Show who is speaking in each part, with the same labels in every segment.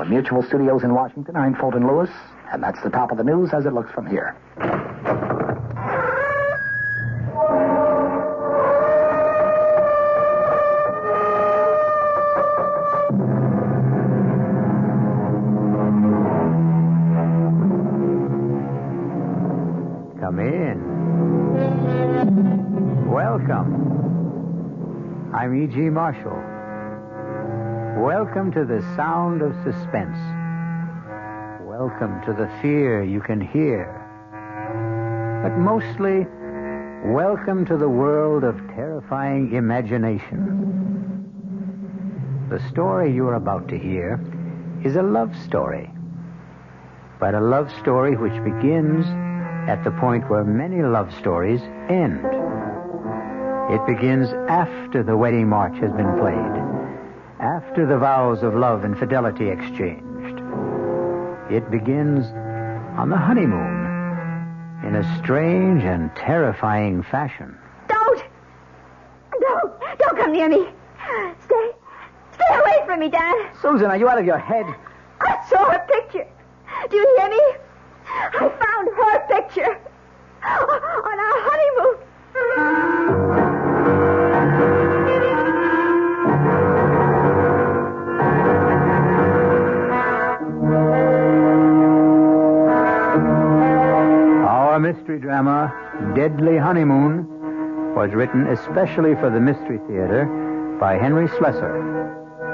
Speaker 1: the Mutual Studios in Washington, I'm Fulton Lewis, and that's the top of the news as it looks from here.
Speaker 2: Come in. Welcome. I'm E.G. Marshall. Welcome to the sound of suspense. Welcome to the fear you can hear. But mostly, welcome to the world of terrifying imagination. The story you're about to hear is a love story. But a love story which begins at the point where many love stories end. It begins after the wedding march has been played, after the vows of love and fidelity exchanged. It begins on the honeymoon in a strange and terrifying fashion.
Speaker 3: Don't come near me. Stay away from me, Dad.
Speaker 2: Susan, are you out of your head?
Speaker 3: I saw her picture. Do you hear me? I found her picture on our honeymoon.
Speaker 2: Our mystery drama, Deadly Honeymoon, was written especially for the Mystery Theater by Henry Slessor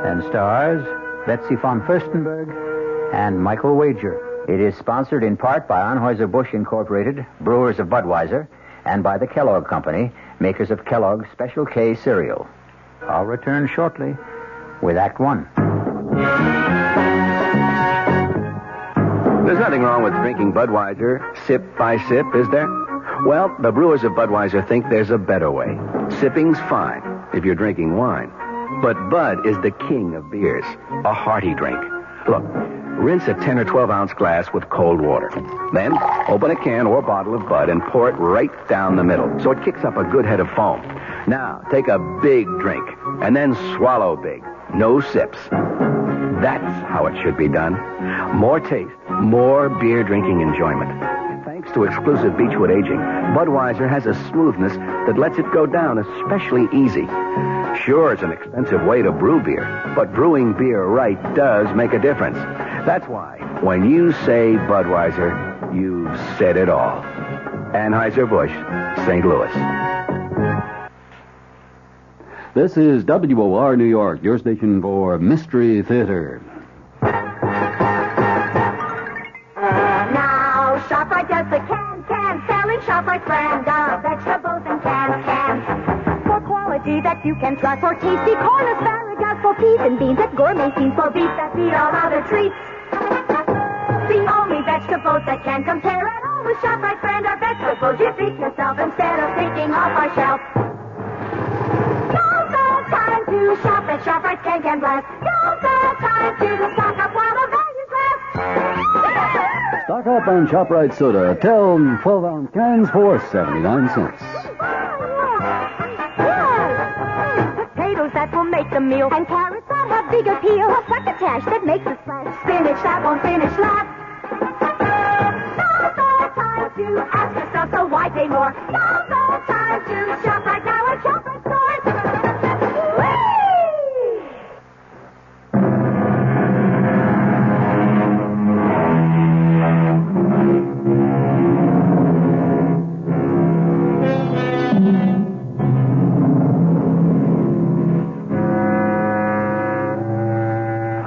Speaker 2: and stars Betsy von Furstenberg and Michael Wager. It is sponsored in part by Anheuser-Busch Incorporated, brewers of Budweiser, and by the Kellogg Company, makers of Kellogg's Special K cereal. I'll return shortly with Act One.
Speaker 4: There's nothing wrong with drinking Budweiser sip by sip, is there? Well, the brewers of Budweiser think there's a better way. Sipping's fine if you're drinking wine. But Bud is the king of beers, a hearty drink. Look, rinse a 10 or 12-ounce glass with cold water. Then, open a can or bottle of Bud and pour it right down the middle so it kicks up a good head of foam. Now, take a big drink and then swallow big. No sips. That's how it should be done. More taste, more beer drinking enjoyment. Thanks to exclusive Beechwood aging, Budweiser has a smoothness that lets it go down especially easy. Sure, it's an expensive way to brew beer, but brewing beer right does make a difference. That's why, when you say Budweiser, you've said it all. Anheuser-Busch, St. Louis.
Speaker 5: This is WOR New York, your station for Mystery Theater.
Speaker 3: Now, ShopRite does the can, selling ShopRite brand of vegetables and cans. For quality that you can trust, for tasty corn, asparagus, for peas and beans, and gourmet scenes, for beef that beat all other treats. The only vegetables that can compare at all with ShopRite brand are vegetables you feed yourself instead of picking off our shelf. Now's the time to shop at ShopRite Can Blast. Now's the time to stock up while the values last.
Speaker 5: Stock up on ShopRite soda. 12-ounce cans for 79 cents.
Speaker 3: Potatoes that will make the meal, and carrots that have big appeal. A succotash that makes a splash. Spinach that won't finish last. Now's the time to ask yourself, so why pay more? Now's the time to shop right now at ShopRite stores.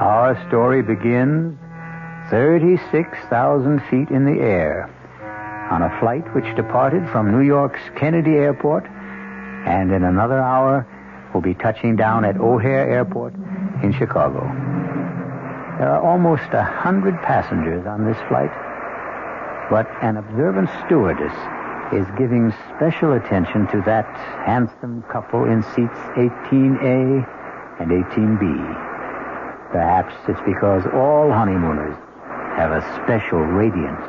Speaker 2: Our story begins 36,000 feet in the air on a flight which departed from New York's Kennedy Airport and in another hour will be touching down at O'Hare Airport in Chicago. There are almost 100 passengers on this flight, but an observant stewardess is giving special attention to that handsome couple in seats 18A and 18B. Perhaps it's because all honeymooners have a special radiance.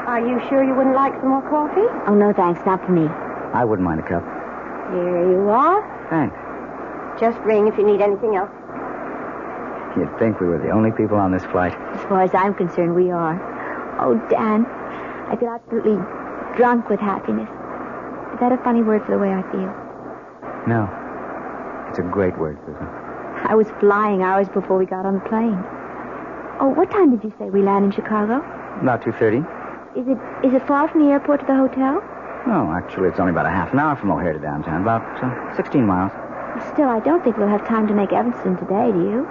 Speaker 3: Are you sure you wouldn't like some more coffee? Oh, no, thanks. Not for me.
Speaker 2: I wouldn't mind a cup.
Speaker 3: Here you are.
Speaker 2: Thanks.
Speaker 3: Just ring if you need anything else.
Speaker 2: You'd think we were the only people on this flight.
Speaker 3: As far as I'm concerned, we are. Oh, Dan, I feel absolutely drunk with happiness. Is that a funny word for the way I feel?
Speaker 2: No. It's a great word, Susan.
Speaker 3: I was flying hours before we got on the plane. Oh, what time did you say we land in Chicago?
Speaker 2: About 2:30.
Speaker 3: Is it far from the airport to the hotel?
Speaker 2: No, actually, it's only about a half an hour from O'Hare to downtown. About 16 miles.
Speaker 3: Still, I don't think we'll have time to make Evanston today, do you?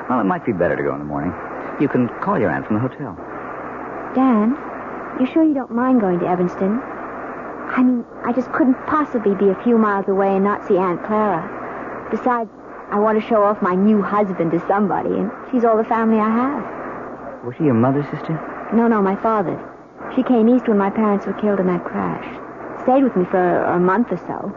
Speaker 2: Well, it might be better to go in the morning. You can call your aunt from the hotel.
Speaker 3: Dan, you sure you don't mind going to Evanston? I mean, I just couldn't possibly be a few miles away and not see Aunt Clara. Besides, I want to show off my new husband to somebody, and she's all the family I have.
Speaker 2: Was she your mother's sister?
Speaker 3: No, my father's. She came east when my parents were killed in that crash. Stayed with me for a month or so.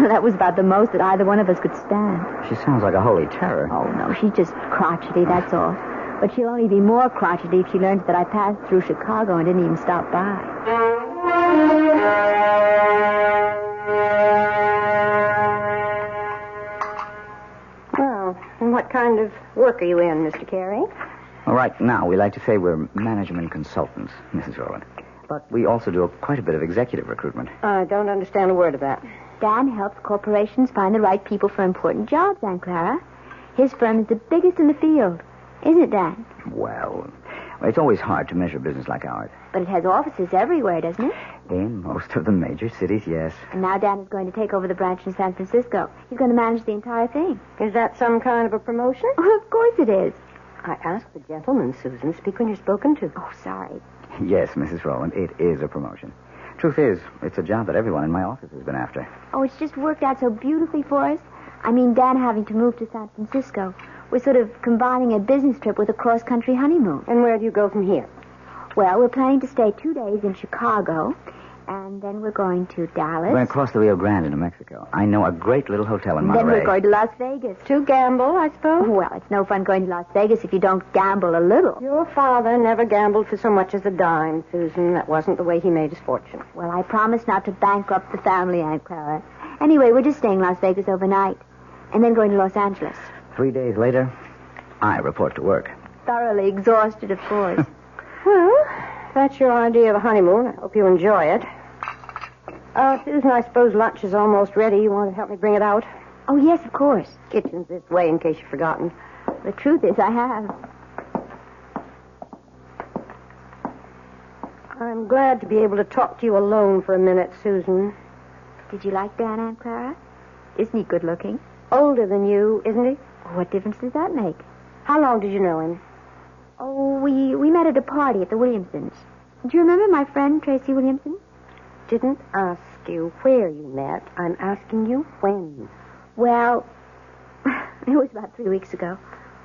Speaker 3: That was about the most that either one of us could stand.
Speaker 2: She sounds like a holy terror.
Speaker 3: Oh, no, she's just crotchety, that's all. But she'll only be more crotchety if she learns that I passed through Chicago and didn't even stop by.
Speaker 6: Well, and what kind of work are you in, Mr. Carey?
Speaker 2: Well, right now, we like to say we're management consultants, Mrs. Rowland. But we also do quite a bit of executive recruitment.
Speaker 6: I don't understand a word of that.
Speaker 3: Dan helps corporations find the right people for important jobs, Aunt Clara. His firm is the biggest in the field. Isn't it, Dan?
Speaker 2: Well, it's always hard to measure business like ours.
Speaker 3: But it has offices everywhere, doesn't it?
Speaker 2: In most of the major cities, yes.
Speaker 3: And now Dan is going to take over the branch in San Francisco. He's going to manage the entire thing.
Speaker 6: Is that some kind of a promotion?
Speaker 3: Oh, of course it is.
Speaker 6: I asked the gentleman, Susan. Speak when you're spoken to.
Speaker 3: Oh, sorry.
Speaker 2: Yes, Mrs. Rowland, it is a promotion. Truth is, it's a job that everyone in my office has been after.
Speaker 3: Oh, it's just worked out so beautifully for us. I mean, Dan having to move to San Francisco. We're sort of combining a business trip with a cross-country honeymoon.
Speaker 6: And where do you go from here?
Speaker 3: Well, we're planning to stay 2 days in Chicago, and then we're going to Dallas.
Speaker 2: We're going to cross the Rio Grande into Mexico. I know a great little hotel in Monterey.
Speaker 3: Then we're going to Las Vegas.
Speaker 6: To gamble, I suppose?
Speaker 3: Well, it's no fun going to Las Vegas if you don't gamble a little.
Speaker 6: Your father never gambled for so much as a dime, Susan. That wasn't the way he made his fortune.
Speaker 3: Well, I promised not to bankrupt the family, Aunt Clara. Anyway, we're just staying in Las Vegas overnight, and then going to Los Angeles.
Speaker 2: 3 days later, I report to work.
Speaker 3: Thoroughly exhausted, of course.
Speaker 6: Well, that's your idea of a honeymoon. I hope you enjoy it. Susan, I suppose lunch is almost ready. You want to help me bring it out?
Speaker 3: Oh, yes, of course.
Speaker 6: Kitchen's this way in case you've forgotten.
Speaker 3: The truth is, I have.
Speaker 6: I'm glad to be able to talk to you alone for a minute, Susan.
Speaker 3: Did you like Dan, Aunt Clara? Isn't he good looking?
Speaker 6: Older than you, isn't he?
Speaker 3: What difference does that make?
Speaker 6: How long did you know him?
Speaker 3: Oh, we met at a party at the Williamsons. Do you remember my friend, Tracy Williamson?
Speaker 6: Didn't ask you where you met. I'm asking you when.
Speaker 3: Well, it was about 3 weeks ago.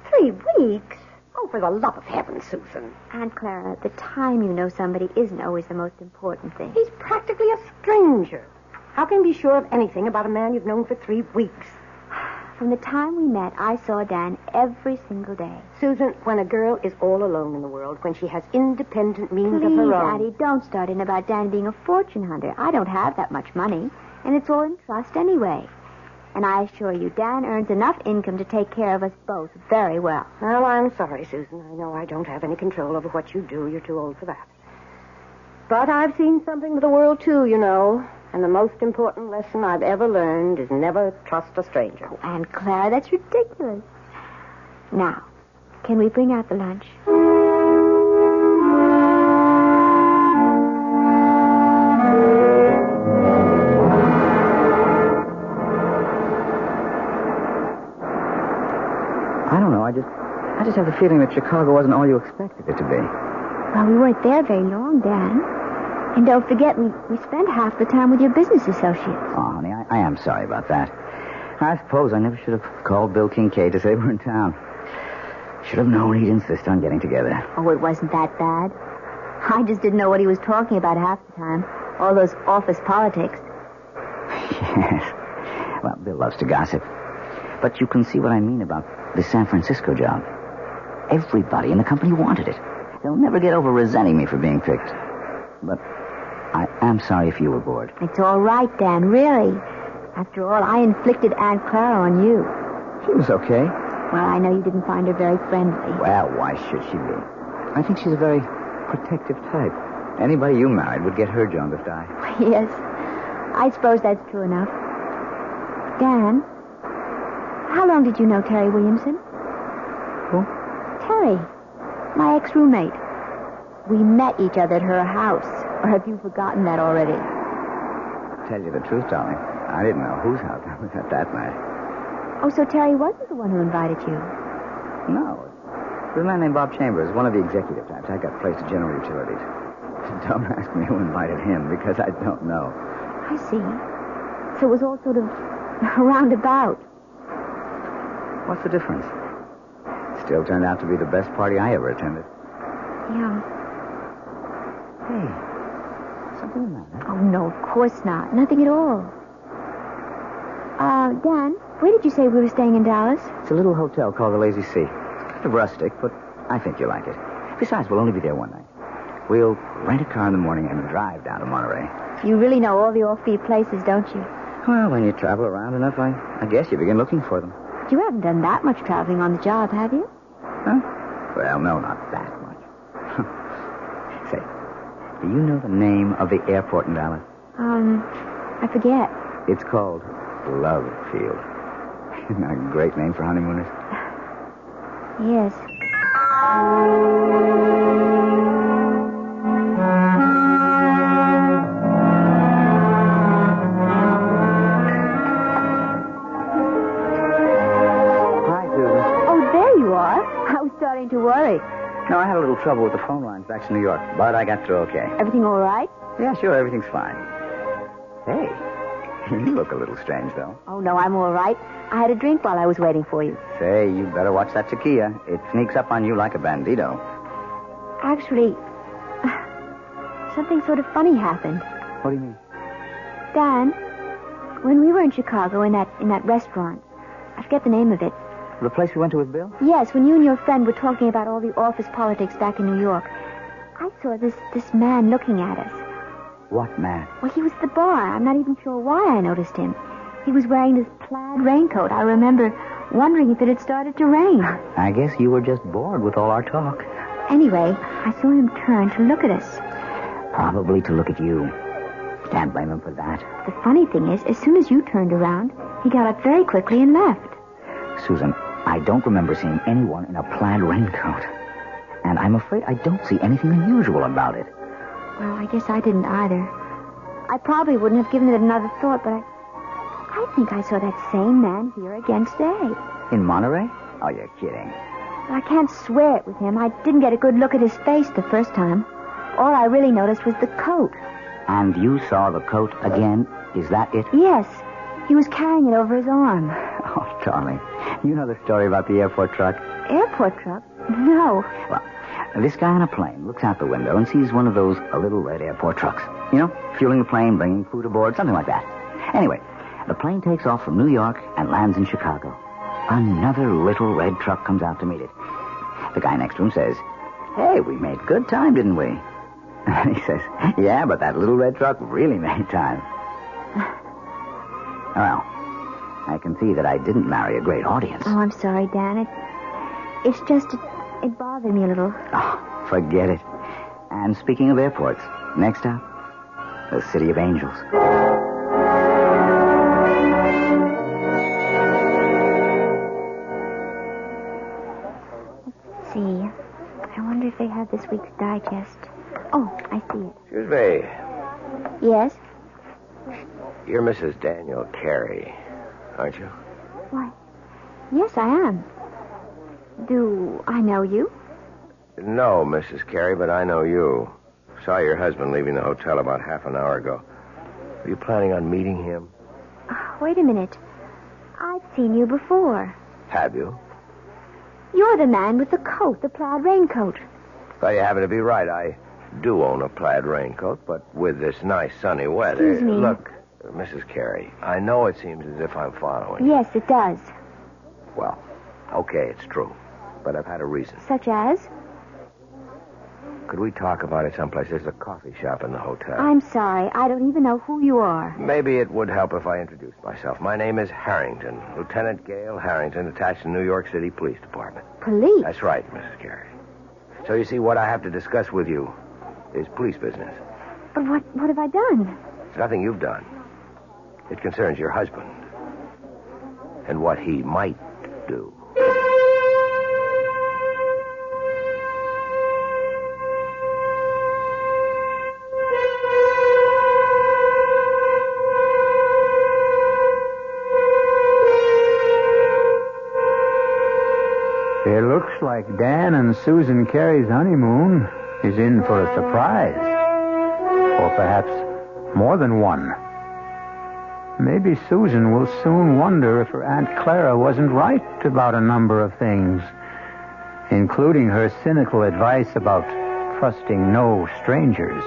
Speaker 6: 3 weeks? Oh, for the love of heaven, Susan.
Speaker 3: Aunt Clara, the time you know somebody isn't always the most important thing.
Speaker 6: He's practically a stranger. How can you be sure of anything about a man you've known for 3 weeks?
Speaker 3: From the time we met, I saw Dan every single day.
Speaker 6: Susan, when a girl is all alone in the world, when she has independent means of her own...
Speaker 3: Addie, don't start in about Dan being a fortune hunter. I don't have that much money, and it's all in trust anyway. And I assure you, Dan earns enough income to take care of us both very well.
Speaker 6: Well, I'm sorry, Susan. I know I don't have any control over what you do. You're too old for that. But I've seen something of the world, too, you know. And the most important lesson I've ever learned is never trust a stranger.
Speaker 3: Oh, Aunt Clara, that's ridiculous. Now, can we bring out the lunch?
Speaker 2: I don't know. I just have the feeling that Chicago wasn't all you expected it to be.
Speaker 3: Well, we weren't there very long, Dan. And don't forget, we spent half the time with your business associates.
Speaker 2: Oh, honey, I am sorry about that. I suppose I never should have called Bill Kincaid to say we're in town. Should have known he'd insist on getting together.
Speaker 3: Oh, it wasn't that bad. I just didn't know what he was talking about half the time. All those office politics.
Speaker 2: Yes. Well, Bill loves to gossip. But you can see what I mean about the San Francisco job. Everybody in the company wanted it. They'll never get over resenting me for being picked. But I am sorry if you were bored.
Speaker 3: It's all right, Dan, really. After all, I inflicted Aunt Clara on you.
Speaker 2: She was okay.
Speaker 3: Well, I know you didn't find her very friendly.
Speaker 2: Well, why should she be? I think she's a very protective type. Anybody you married would get her jaundiced eye.
Speaker 3: Yes, I suppose that's true enough. Dan, how long did you know Terry Williamson?
Speaker 2: Who?
Speaker 3: Terry, my ex-roommate. We met each other at her house. Or have you forgotten that already?
Speaker 2: Tell you the truth, darling, I didn't know whose house I was at that night.
Speaker 3: Oh, so Terry wasn't the one who invited you?
Speaker 2: No. It was a man named Bob Chambers, one of the executive types. I got placed at General Utilities. Don't ask me who invited him, because I don't know.
Speaker 3: I see. So it was all sort of roundabout.
Speaker 2: What's the difference? Still turned out to be the best party I ever attended.
Speaker 3: Yeah.
Speaker 2: Hey, something the matter?
Speaker 3: Oh, no, of course not. Nothing at all. Dan, where did you say we were staying in Dallas?
Speaker 2: It's a little hotel called the Lazy Sea. Kind of rustic, but I think you'll like it. Besides, we'll only be there one night. We'll rent a car in the morning and drive down to Monterey.
Speaker 3: You really know all the offbeat places, don't you?
Speaker 2: Well, when you travel around enough, I guess you begin looking for them.
Speaker 3: You haven't done that much traveling on the job, have you?
Speaker 2: Huh? Well, no, not that much. Say, do you know the name of the airport in Dallas?
Speaker 3: I forget.
Speaker 2: It's called Love Field. Isn't that a great name for honeymooners?
Speaker 3: Yes.
Speaker 2: Hi, Susan.
Speaker 3: Oh, there you are. I was starting to worry.
Speaker 2: No, I had a little trouble with the phone lines back to New York, but I got through okay.
Speaker 3: Everything all right?
Speaker 2: Yeah, sure, everything's fine. Hey, you look a little strange, though.
Speaker 3: Oh, no, I'm all right. I had a drink while I was waiting for you.
Speaker 2: Say, you better watch that tequila. It sneaks up on you like a bandito.
Speaker 3: Actually, something sort of funny happened.
Speaker 2: What do you mean?
Speaker 3: Dan, when we were in Chicago in that restaurant, I forget the name of it.
Speaker 2: The place we went to with Bill?
Speaker 3: Yes, when you and your friend were talking about all the office politics back in New York, I saw this man looking at us.
Speaker 2: What man?
Speaker 3: Well, he was at the bar. I'm not even sure why I noticed him. He was wearing this plaid raincoat. I remember wondering if it had started to rain.
Speaker 2: I guess you were just bored with all our talk.
Speaker 3: Anyway, I saw him turn to look at us.
Speaker 2: Probably to look at you. Can't blame him for that.
Speaker 3: The funny thing is, as soon as you turned around, he got up very quickly and left.
Speaker 2: Susan, I don't remember seeing anyone in a plaid raincoat. And I'm afraid I don't see anything unusual about it.
Speaker 3: Well, I guess I didn't either. I probably wouldn't have given it another thought, but I think I saw that same man here again today.
Speaker 2: In Monterey? Oh, you're kidding.
Speaker 3: I can't swear it was him. I didn't get a good look at his face the first time. All I really noticed was the coat.
Speaker 2: And you saw the coat again? Is that it?
Speaker 3: Yes. He was carrying it over his arm.
Speaker 2: Oh, darling. You know the story about the airport truck?
Speaker 3: Airport truck? No.
Speaker 2: Well, this guy on a plane looks out the window and sees one of those little red airport trucks. You know, fueling the plane, bringing food aboard, something like that. Anyway, the plane takes off from New York and lands in Chicago. Another little red truck comes out to meet it. The guy next to him says, "Hey, we made good time, didn't we?" And he says, "Yeah, but that little red truck really made time." Well, I can see that I didn't marry a great audience.
Speaker 3: Oh, I'm sorry, Dan. It's just, it bothered me a little.
Speaker 2: Oh, forget it. And speaking of airports, next up, the City of Angels.
Speaker 3: Let's see. I wonder if they have this week's digest. Oh, I see it.
Speaker 7: Excuse me.
Speaker 3: Yes?
Speaker 7: You're Mrs. Daniel Carey, aren't you?
Speaker 3: Why, yes, I am. Do I know you?
Speaker 7: No, Mrs. Carey, but I know you. Saw your husband leaving the hotel about half an hour ago. Were you planning on meeting him?
Speaker 3: Wait a minute. I've seen you before.
Speaker 7: Have you?
Speaker 3: You're the man with the coat, the plaid raincoat.
Speaker 7: Well, you happen to be right. I do own a plaid raincoat, but with this nice sunny weather...
Speaker 3: Excuse me.
Speaker 7: Look, Mrs. Carey, I know it seems as if I'm following.
Speaker 3: Yes, it does.
Speaker 7: Well, okay, it's true. But I've had a reason.
Speaker 3: Such as?
Speaker 7: could we talk about it someplace? There's a coffee shop in the hotel.
Speaker 3: I'm sorry. I don't even know who you are.
Speaker 7: Maybe it would help if I introduced myself. My name is Harrington, Lieutenant Gale Harrington, attached to New York City Police Department.
Speaker 3: Police?
Speaker 7: That's right, Mrs. Carey. So you see, what I have to discuss with you is police business.
Speaker 3: But what have I done?
Speaker 7: It's nothing you've done. It concerns your husband and what he might do.
Speaker 2: It looks like Dan and Susan Carey's honeymoon is in for a surprise. Or perhaps more than one. Maybe Susan will soon wonder if her Aunt Clara wasn't right about a number of things, including her cynical advice about trusting no strangers.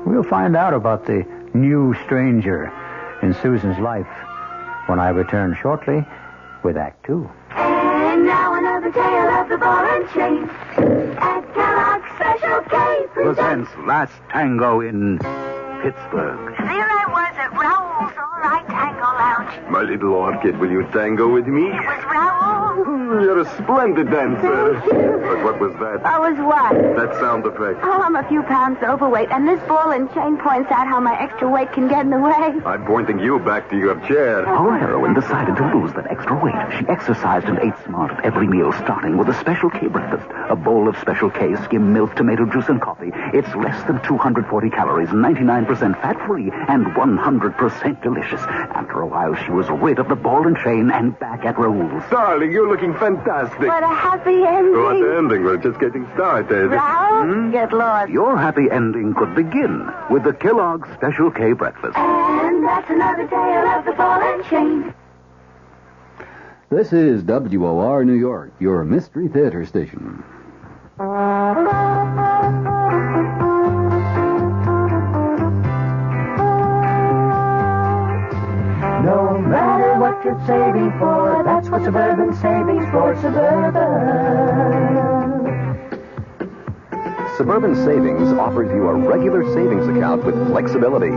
Speaker 2: We'll find out about the new stranger in Susan's life when I return shortly with Act Two.
Speaker 3: And now another tale of the ball and chain. At Kellogg's Special K
Speaker 8: Presents Last Tango in Pittsburgh.
Speaker 3: There I was at Raoul's All-Right Tango Lounge.
Speaker 8: My little orchid, will you tango with me?
Speaker 3: It was Raoul.
Speaker 8: You're a splendid dancer. But what was that?
Speaker 3: I was what?
Speaker 8: That sound effect.
Speaker 3: Oh, I'm a few pounds overweight, and this ball and chain points out how my extra weight can get in the way.
Speaker 8: I'm pointing you back to your chair.
Speaker 9: Our heroine decided to lose that extra weight. She exercised and ate smart at every meal, starting with a Special K breakfast. A bowl of Special K skim milk, tomato juice, and coffee. It's less than 240 calories, 99% fat-free, and 100% delicious. After a while, she was rid of the ball and chain and back at Raoul's.
Speaker 8: Darling, you're looking fantastic.
Speaker 3: What a happy ending.
Speaker 8: What ending? We're just getting started.
Speaker 3: Raoul, get lost.
Speaker 9: Your happy ending could begin with the Kellogg's Special K breakfast.
Speaker 3: And that's another tale of the ball and chain.
Speaker 5: This is WOR New York, your Mystery Theater station.
Speaker 10: No matter what you're saving for, that's what Suburban Savings for Suburban.
Speaker 11: Suburban Savings offers you a regular savings account with flexibility.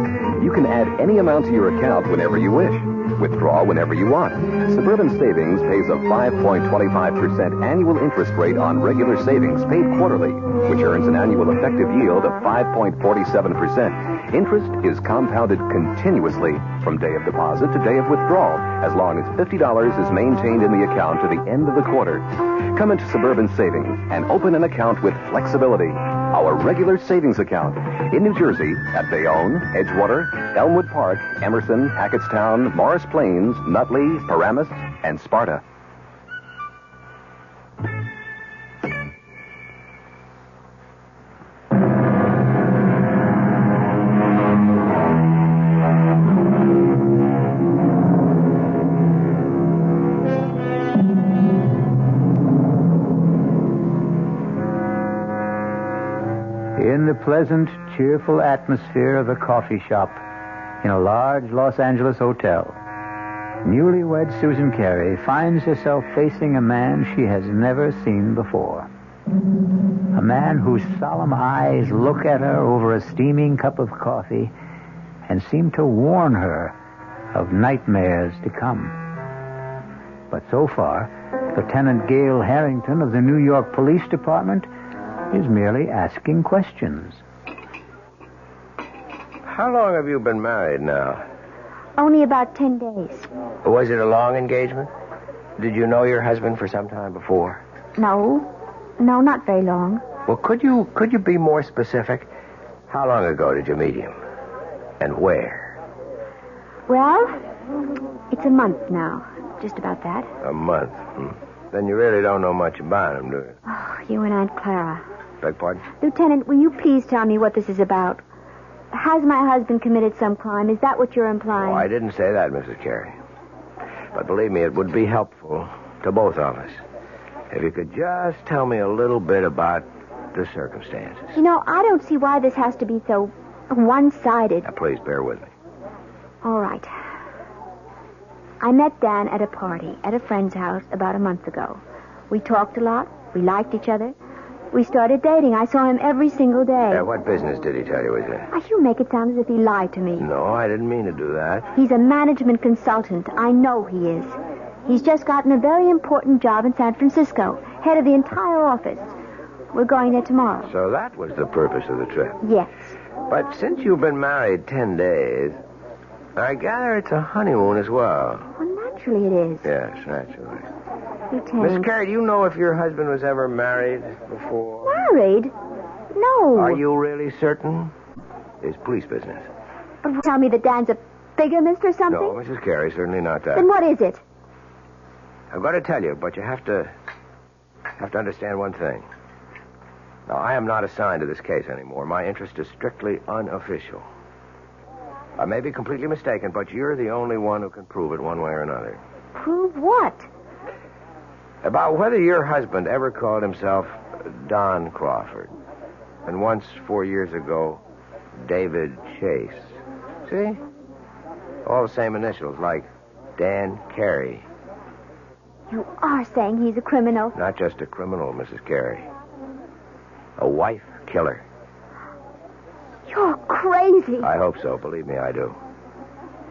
Speaker 11: You can add any amount to your account whenever you wish. Withdraw whenever you want. Suburban Savings pays a 5.25% annual interest rate on regular savings paid quarterly, which earns an annual effective yield of 5.47%. Interest is compounded continuously from day of deposit to day of withdrawal, as long as $50 is maintained in the account to the end of the quarter. Come into Suburban Savings and open an account with flexibility. Our regular savings account in New Jersey at Bayonne, Edgewater, Elmwood Park, Emerson, Hackettstown, Morris Plains, Nutley, Paramus, and Sparta.
Speaker 2: In the pleasant, cheerful atmosphere of a coffee shop in a large Los Angeles hotel, newlywed Susan Carey finds herself facing a man she has never seen before. A man whose solemn eyes look at her over a steaming cup of coffee and seem to warn her of nightmares to come. But so far, Lieutenant Gale Harrington of the New York Police Department is merely asking questions.
Speaker 7: How long have you been married now?
Speaker 3: Only about 10 days.
Speaker 7: Was it a long engagement? Did you know your husband for some time before?
Speaker 3: No, not very long.
Speaker 7: Well, could you be more specific? How long ago did you meet him? And where?
Speaker 3: Well, it's a month now. Just about that.
Speaker 7: A month. Then you really don't know much about him, do you?
Speaker 3: Oh, you and Aunt Clara.
Speaker 7: Beg pardon?
Speaker 3: Lieutenant, will you please tell me what this is about? Has my husband committed some crime? Is that what you're implying?
Speaker 7: Oh, I didn't say that, Mrs. Carey. But believe me, it would be helpful to both of us if you could just tell me a little bit about the circumstances.
Speaker 3: You know, I don't see why this has to be so one-sided.
Speaker 7: Now, please bear with me.
Speaker 3: All right. I met Dan at a party at a friend's house about a month ago. We talked a lot. We liked each other. We started dating. I saw him every single day.
Speaker 7: What business did he tell you was in?
Speaker 3: You make it sound as if he lied to me.
Speaker 7: No, I didn't mean to do that.
Speaker 3: He's a management consultant. I know he is. He's just gotten a very important job in San Francisco, head of the entire office. We're going there tomorrow.
Speaker 7: So that was the purpose of the trip.
Speaker 3: Yes.
Speaker 7: But since you've been married 10 days, I gather it's a honeymoon as well.
Speaker 3: Well, naturally it is.
Speaker 7: Yes, naturally.
Speaker 3: Lieutenant.
Speaker 7: Miss Carey, do you know if your husband was ever married before?
Speaker 3: Married? No.
Speaker 7: Are you really certain? It's police business.
Speaker 3: But tell me that Dan's a bigamist or something?
Speaker 7: No, Mrs. Carey, certainly not that.
Speaker 3: Then what is it?
Speaker 7: I'm going to tell you, but you have to understand one thing. Now, I am not assigned to this case anymore. My interest is strictly unofficial. I may be completely mistaken, but you're the only one who can prove it one way or another.
Speaker 3: Prove what?
Speaker 7: About whether your husband ever called himself Don Crawford. And once, 4 years ago, David Chase. See? All the same initials, like Dan Carey.
Speaker 3: You are saying he's a criminal?
Speaker 7: Not just a criminal, Mrs. Carey. A wife killer.
Speaker 3: You're crazy.
Speaker 7: I hope so. Believe me, I do.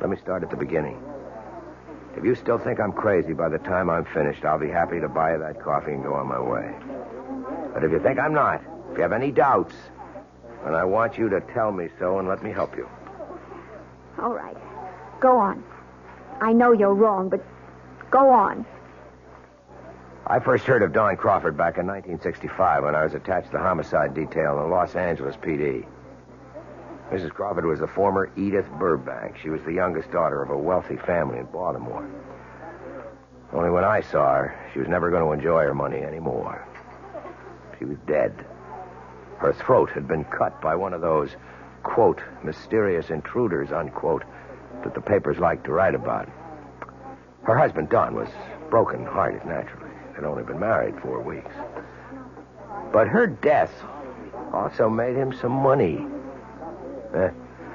Speaker 7: Let me start at the beginning. If you still think I'm crazy by the time I'm finished, I'll be happy to buy you that coffee and go on my way. But if you think I'm not, if you have any doubts, then I want you to tell me so and let me help you.
Speaker 3: All right. Go on. I know you're wrong, but go on.
Speaker 7: I first heard of Don Crawford back in 1965 when I was attached to the homicide detail in the Los Angeles PD. Mrs. Crawford was the former Edith Burbank. She was the youngest daughter of a wealthy family in Baltimore. Only when I saw her, she was never going to enjoy her money anymore. She was dead. Her throat had been cut by one of those, quote, mysterious intruders, unquote, that the papers like to write about. Her husband, Don, was broken-hearted, naturally. They'd only been married 4 weeks. But her death also made him some money.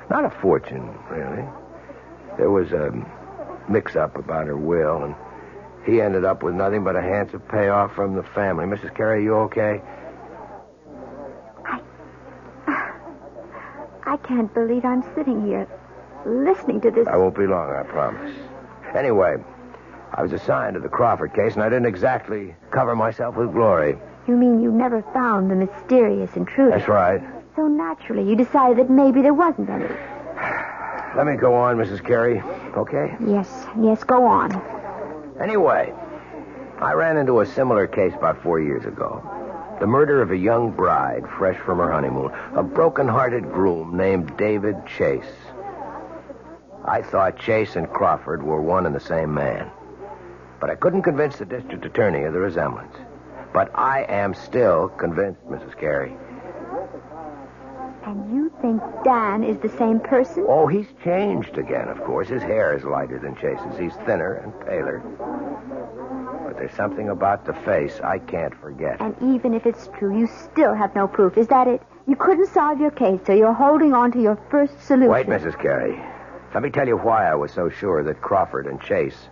Speaker 7: Not a fortune, really. There was a mix-up about her will, and he ended up with nothing but a handsome payoff from the family. Mrs. Carey, you okay?
Speaker 3: I can't believe I'm sitting here listening to this.
Speaker 7: I won't be long, I promise. Anyway, I was assigned to the Crawford case, and I didn't exactly cover myself with glory.
Speaker 3: You mean you never found the mysterious intruder?
Speaker 7: That's right.
Speaker 3: So naturally, you decided that maybe there wasn't any.
Speaker 7: Let me go on, Mrs. Carey, okay?
Speaker 3: Yes, go on.
Speaker 7: Anyway, I ran into a similar case about 4 years ago. The murder of a young bride, fresh from her honeymoon. A broken-hearted groom named David Chase. I thought Chase and Crawford were one and the same man. But I couldn't convince the district attorney of the resemblance. But I am still convinced, Mrs. Carey.
Speaker 3: And you think Dan is the same person?
Speaker 7: Oh, he's changed again, of course. His hair is lighter than Chase's. He's thinner and paler. But there's something about the face I can't forget.
Speaker 3: And even if it's true, you still have no proof. Is that it? You couldn't solve your case, so you're holding on to your first solution.
Speaker 7: Wait, Mrs. Carey. Let me tell you why I was so sure that Crawford and Chase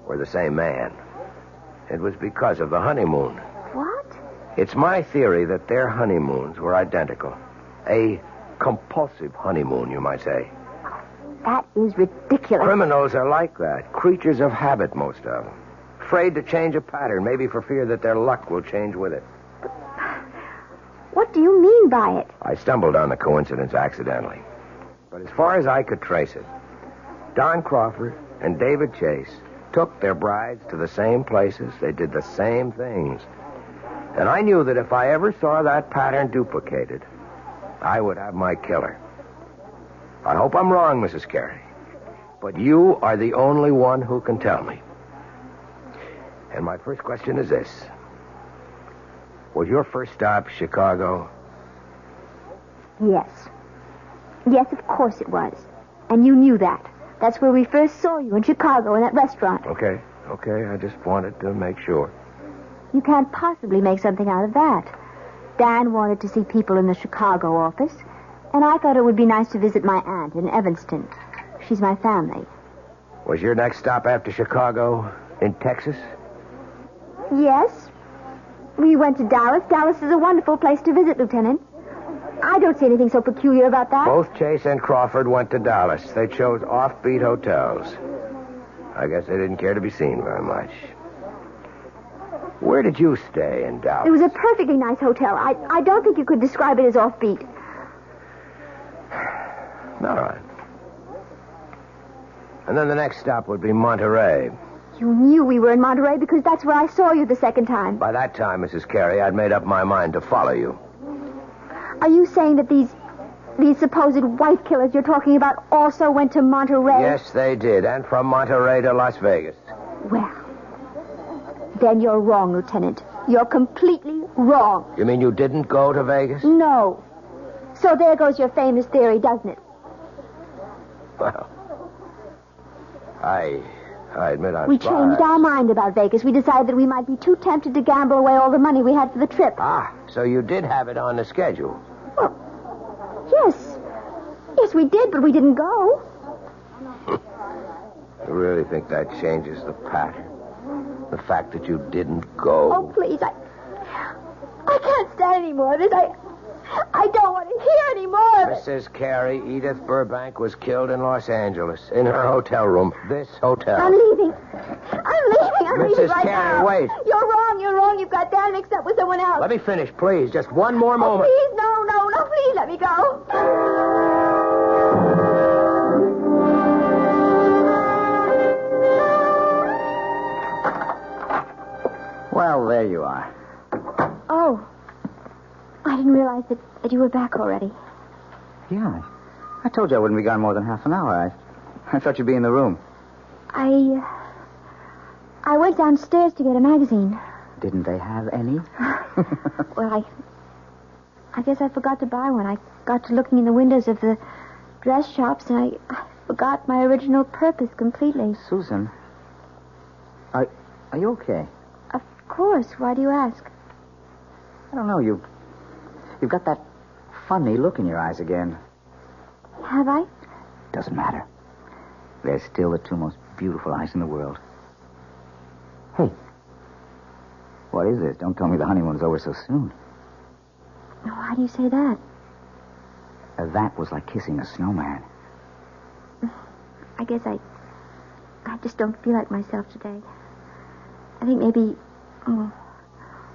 Speaker 7: were the same man. It was because of the honeymoon.
Speaker 3: What?
Speaker 7: It's my theory that their honeymoons were identical. A compulsive honeymoon, you might say.
Speaker 3: That is ridiculous.
Speaker 7: Criminals are like that. Creatures of habit, most of them. Afraid to change a pattern, maybe for fear that their luck will change with it.
Speaker 3: What do you mean by it?
Speaker 7: I stumbled on the coincidence accidentally. But as far as I could trace it, Don Crawford and David Chase took their brides to the same places. They did the same things. And I knew that if I ever saw that pattern duplicated, I would have my killer. I hope I'm wrong, Mrs. Carey. But you are the only one who can tell me. And my first question is this. Was your first stop Chicago?
Speaker 3: Yes. Yes, of course it was. And you knew that. That's where we first saw you, in Chicago, in that restaurant.
Speaker 7: Okay. I just wanted to make sure.
Speaker 3: You can't possibly make something out of that. Dan wanted to see people in the Chicago office, and I thought it would be nice to visit my aunt in Evanston. She's my family.
Speaker 7: Was your next stop after Chicago in Texas?
Speaker 3: Yes. We went to Dallas. Dallas is a wonderful place to visit, Lieutenant. I don't see anything so peculiar about that.
Speaker 7: Both Chase and Crawford went to Dallas. They chose offbeat hotels. I guess they didn't care to be seen very much. Where did you stay in Dallas?
Speaker 3: It was a perfectly nice hotel. I don't think you could describe it as offbeat.
Speaker 7: All right. And then the next stop would be Monterey.
Speaker 3: You knew we were in Monterey because that's where I saw you the second time.
Speaker 7: By that time, Mrs. Carey, I'd made up my mind to follow you.
Speaker 3: Are you saying that these supposed white killers you're talking about also went to Monterey?
Speaker 7: Yes, they did. And from Monterey to Las Vegas.
Speaker 3: Well, then you're wrong, Lieutenant. You're completely wrong.
Speaker 7: You mean you didn't go to Vegas?
Speaker 3: No. So there goes your famous theory, doesn't it?
Speaker 7: Well, I admit I'm
Speaker 3: We
Speaker 7: surprised.
Speaker 3: changed our mind about Vegas. We decided that we might be too tempted to gamble away all the money we had for the trip.
Speaker 7: Ah, so you did have it on the schedule.
Speaker 3: Well, yes. Yes, we did, but we didn't go.
Speaker 7: You really think that changes the pattern? The fact that you didn't go?
Speaker 3: Oh, please, I can't stand any more of this. I don't want to hear any more of it.
Speaker 7: Mrs. Carey, Edith Burbank was killed in Los Angeles, in her hotel room. This hotel.
Speaker 3: I'm leaving. I'm leaving right
Speaker 7: Carey,
Speaker 3: now.
Speaker 7: wait.
Speaker 3: You're wrong. You've got Dan mixed up with someone else.
Speaker 7: Let me finish, please. Just one more moment.
Speaker 3: Please, no, please let me go.
Speaker 2: Well, there you are.
Speaker 3: Oh. I didn't realize that you were back already.
Speaker 2: Yeah. I told you I wouldn't be gone more than half an hour. I thought you'd be in the room.
Speaker 3: I went downstairs to get a magazine.
Speaker 2: Didn't they have any?
Speaker 3: Well, I guess I forgot to buy one. I got to looking in the windows of the dress shops, and I forgot my original purpose completely.
Speaker 2: Susan, are you okay?
Speaker 3: Of course. Why do you ask?
Speaker 2: I don't know. You've got that funny look in your eyes again.
Speaker 3: Have I?
Speaker 2: Doesn't matter. They're still the two most beautiful eyes in the world. Hey. What is this? Don't tell me the honeymoon's over so soon.
Speaker 3: Why do you say that?
Speaker 2: That was like kissing a snowman.
Speaker 3: I guess I just don't feel like myself today. I think maybe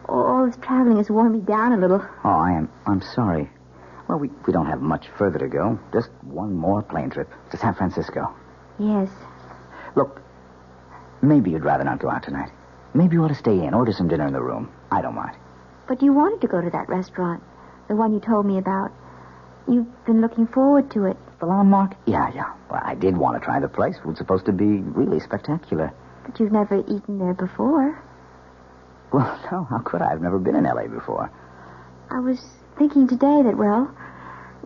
Speaker 3: all this traveling has worn me down a little.
Speaker 2: Oh, I'm sorry. Well, we don't have much further to go. Just one more plane trip to San Francisco.
Speaker 3: Yes.
Speaker 2: Look, maybe you'd rather not go out tonight. Maybe you ought to stay in, order some dinner in the room. I don't mind.
Speaker 3: But you wanted to go to that restaurant, the one you told me about. You've been looking forward to it.
Speaker 2: The Landmark? Yeah. Well, I did want to try the place. It was supposed to be really spectacular.
Speaker 3: But you've never eaten there before.
Speaker 2: Well, no, how could I? I've never been in L.A. before.
Speaker 3: I was thinking today that, well,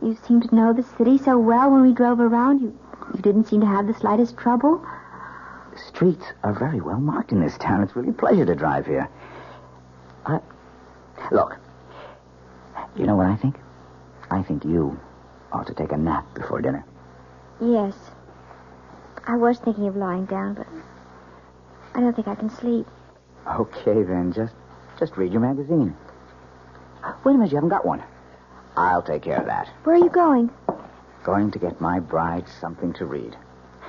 Speaker 3: you seemed to know the city so well when we drove around. You didn't seem to have the slightest trouble.
Speaker 2: The streets are very well marked in this town. It's really a pleasure to drive here. Look, you know what I think? I think you ought to take a nap before dinner.
Speaker 3: Yes. I was thinking of lying down, but I don't think I can sleep.
Speaker 2: Okay, then. Just read your magazine. Wait a minute, you haven't got one. I'll take care of that.
Speaker 3: Where are you going?
Speaker 2: Going to get my bride something to read.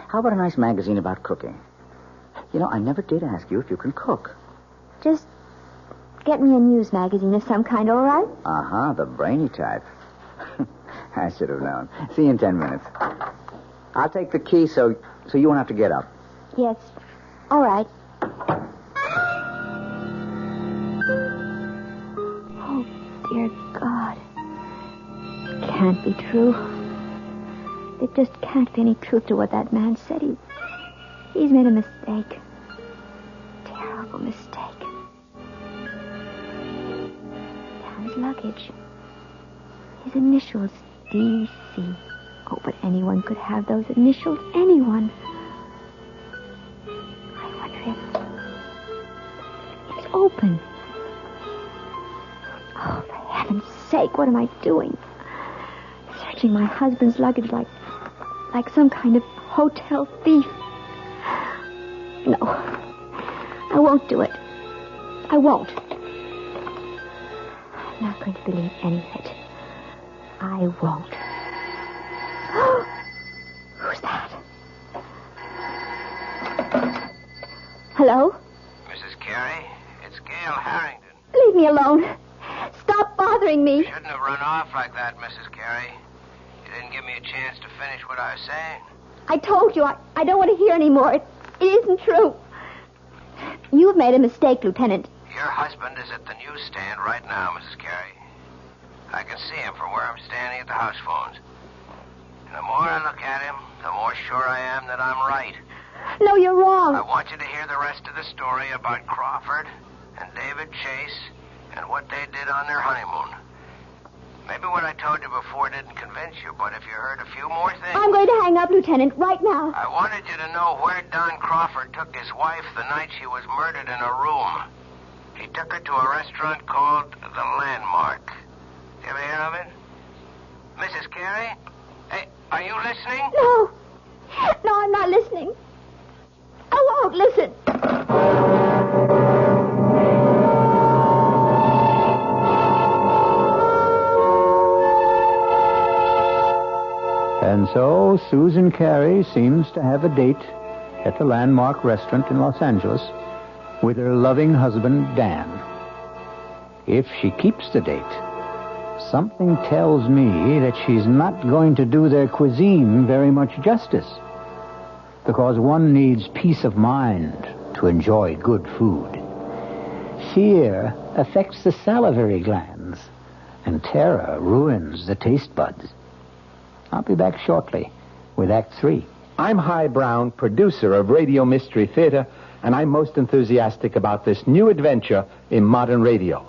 Speaker 2: How about a nice magazine about cooking? You know, I never did ask you if you can cook.
Speaker 3: Just get me a news magazine of some kind, all right?
Speaker 2: Uh-huh, the brainy type. I should have known. See you in 10 minutes. I'll take the key so you won't have to get up.
Speaker 3: Yes. All right. Oh, dear God. It can't be true. There just can't be any truth to what that man said. He's made a mistake. Terrible mistake. Dan's luggage. His initials, D.C. Oh, but anyone could have those initials. Anyone. I wonder if it's open. Oh, for heaven's sake, what am I doing? Searching my husband's luggage like some kind of hotel thief. No, I won't do it. I won't. not going to believe any of it. I won't. Who's that? Hello?
Speaker 7: Mrs. Carey, it's Gail Harrington.
Speaker 3: Leave me alone. Stop bothering me.
Speaker 7: You shouldn't have run off like that, Mrs. Carey. You didn't give me a chance to finish what I was saying.
Speaker 3: I told you, I don't want to hear any more. It isn't true. You've made a mistake, Lieutenant.
Speaker 7: Your husband is at the newsstand right now, Mrs. Carey. I can see him from where I'm standing at the house phones. And the more I look at him, the more sure I am that I'm right.
Speaker 3: No, you're wrong.
Speaker 7: I want you to hear the rest of the story about Crawford and David Chase and what they did on their honeymoon. Maybe what I told you before didn't convince you, but if you heard a few more things...
Speaker 3: I'm going to hang up, Lieutenant, right now.
Speaker 7: I wanted you to know where Don Crawford took his wife the night she was murdered in a room. He took her to a restaurant called The Landmark. You ever hear of it? Mrs. Carey? Hey, are you listening?
Speaker 3: No. No, I'm not listening. I won't listen.
Speaker 2: And so Susan Carey seems to have a date at the Landmark restaurant in Los Angeles with her loving husband, Dan. If she keeps the date, something tells me that she's not going to do their cuisine very much justice. Because one needs peace of mind to enjoy good food. Fear affects the salivary glands, and terror ruins the taste buds. I'll be back shortly with Act 3.
Speaker 12: I'm Hy Brown, producer of Radio Mystery Theater, and I'm most enthusiastic about this new adventure in modern radio.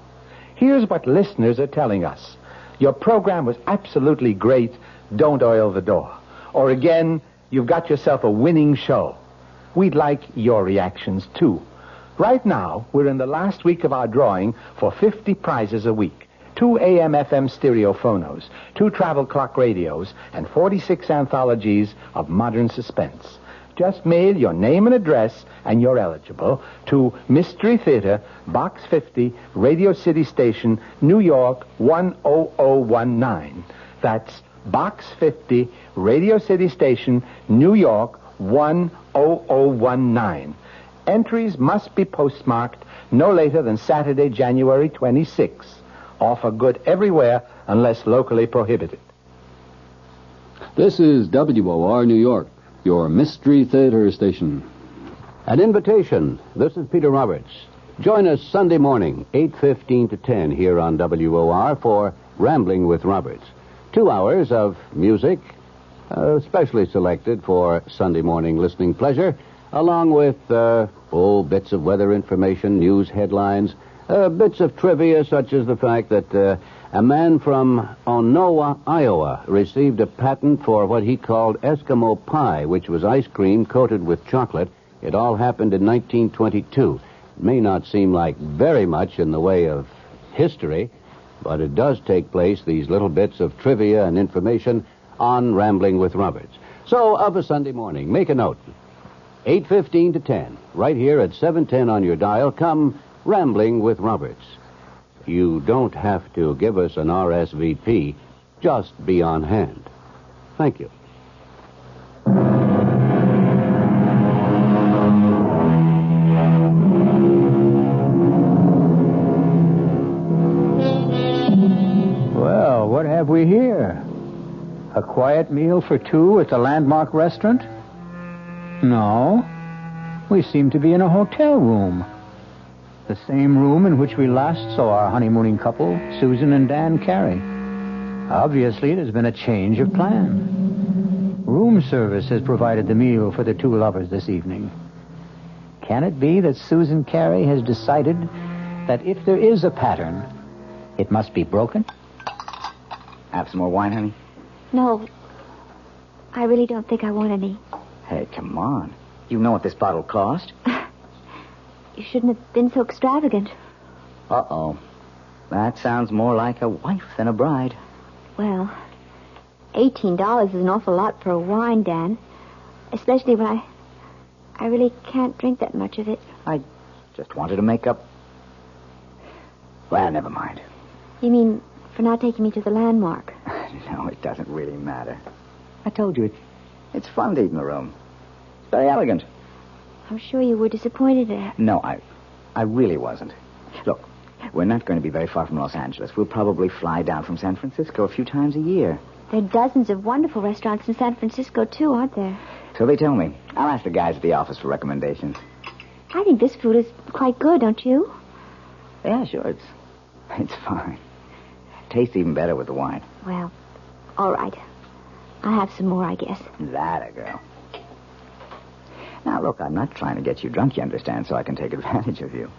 Speaker 12: Here's what listeners are telling us. Your program was absolutely great. Don't oil the door. Or again, you've got yourself a winning show. We'd like your reactions, too. Right now, we're in the last week of our drawing for 50 prizes a week. 2 AM/FM stereo phonos, 2 travel clock radios, and 46 anthologies of modern suspense. Just mail your name and address, and you're eligible, to Mystery Theater, Box 50, Radio City Station, New York, 10019. That's Box 50, Radio City Station, New York, 10019. Entries must be postmarked no later than Saturday, January 26th. Offer good everywhere unless locally prohibited.
Speaker 5: This is WOR New York, your Mystery Theater station.
Speaker 9: An invitation. This is Peter Roberts. Join us Sunday morning, 8:15 to 10 here on WOR for Rambling with Roberts. 2 hours of music, specially selected for Sunday morning listening pleasure, along with bits of weather information, news headlines, bits of trivia, such as the fact that a man from Onowa, Iowa, received a patent for what he called Eskimo pie, which was ice cream coated with chocolate. It all happened in 1922. It may not seem like very much in the way of history, but it does take place, these little bits of trivia and information, on Rambling with Roberts. So, of a Sunday morning, make a note. 8:15 to 10, right here at 710 on your dial, come Rambling with Roberts. You don't have to give us an RSVP. Just be on hand. Thank you.
Speaker 2: Well, what have we here? A quiet meal for 2 at the Landmark restaurant? No. We seem to be in a hotel room. The same room in which we last saw our honeymooning couple, Susan and Dan Carey. Obviously, there's been a change of plan. Room service has provided the meal for the 2 lovers this evening. Can it be that Susan Carey has decided that if there is a pattern, it must be broken?
Speaker 13: Have some more wine, honey?
Speaker 3: No. I really don't think I want any.
Speaker 13: Hey, come on. You know what this bottle cost?
Speaker 3: You shouldn't have been so extravagant.
Speaker 13: Uh-oh. That sounds more like a wife than a bride.
Speaker 3: Well, $18 is an awful lot for a wine, Dan. Especially when I really can't drink that much of it.
Speaker 13: I just wanted to make up... Well, never mind.
Speaker 3: You mean for not taking me to the landmark?
Speaker 13: No, it doesn't really matter. I told you, it's fun to eat in the room. It's very elegant.
Speaker 3: I'm sure you were disappointed at.
Speaker 13: No, I really wasn't. Look, we're not going to be very far from Los Angeles. We'll probably fly down from San Francisco a few times a year.
Speaker 3: There are dozens of wonderful restaurants in San Francisco, too, aren't there?
Speaker 13: So they tell me. I'll ask the guys at the office for recommendations.
Speaker 3: I think this food is quite good, don't you?
Speaker 13: Yeah, sure. It's fine. Tastes even better with the wine.
Speaker 3: Well, all right. I'll have some more, I guess.
Speaker 13: That a girl. Now, look, I'm not trying to get you drunk, you understand, so I can take advantage of you.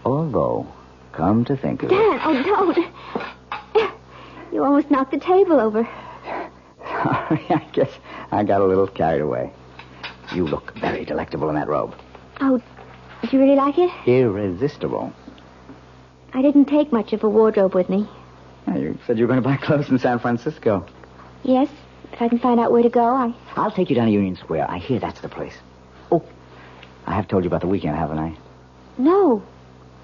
Speaker 13: Although, come to think of it...
Speaker 3: Dan, oh, don't. You almost knocked the table over.
Speaker 13: Sorry, I guess I got a little carried away. You look very delectable in that robe.
Speaker 3: Oh, did you really like it?
Speaker 13: Irresistible.
Speaker 3: I didn't take much of a wardrobe with me.
Speaker 13: Yeah, you said you were going to buy clothes in San Francisco.
Speaker 3: Yes, if I can find out where to go,
Speaker 13: I'll take you down to Union Square. I hear that's the place. Oh, I have told you about the weekend, haven't I?
Speaker 3: No.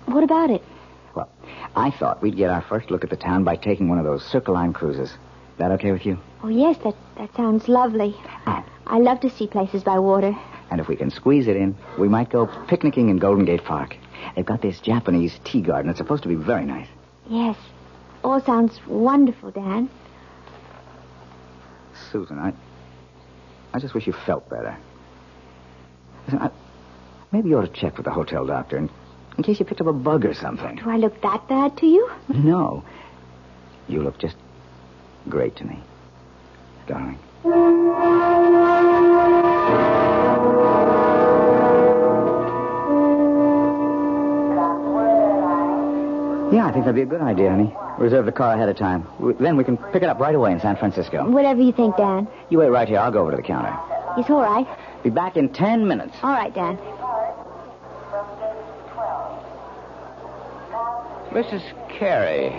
Speaker 3: What about it?
Speaker 13: Well, I thought we'd get our first look at the town by taking one of those Circle Line cruises. Is that okay with you?
Speaker 3: Oh, yes, that sounds lovely. I love to see places by water.
Speaker 13: And if we can squeeze it in, we might go picnicking in Golden Gate Park. They've got this Japanese tea garden. It's supposed to be very nice.
Speaker 3: Yes. All sounds wonderful, Dan.
Speaker 13: Susan, I just wish you felt better. Listen, maybe you ought to check with the hotel doctor in case you picked up a bug or something.
Speaker 3: Do I look that bad to you?
Speaker 13: No. You look just great to me, darling. Yeah, I think that'd be a good idea, honey. Reserve the car ahead of time. Then we can pick it up right away in San Francisco.
Speaker 3: Whatever you think, Dan.
Speaker 13: You wait right here. I'll go over to the counter.
Speaker 3: It's all right.
Speaker 13: Be back in 10 minutes.
Speaker 3: All right, Dan.
Speaker 7: Mrs. Carey.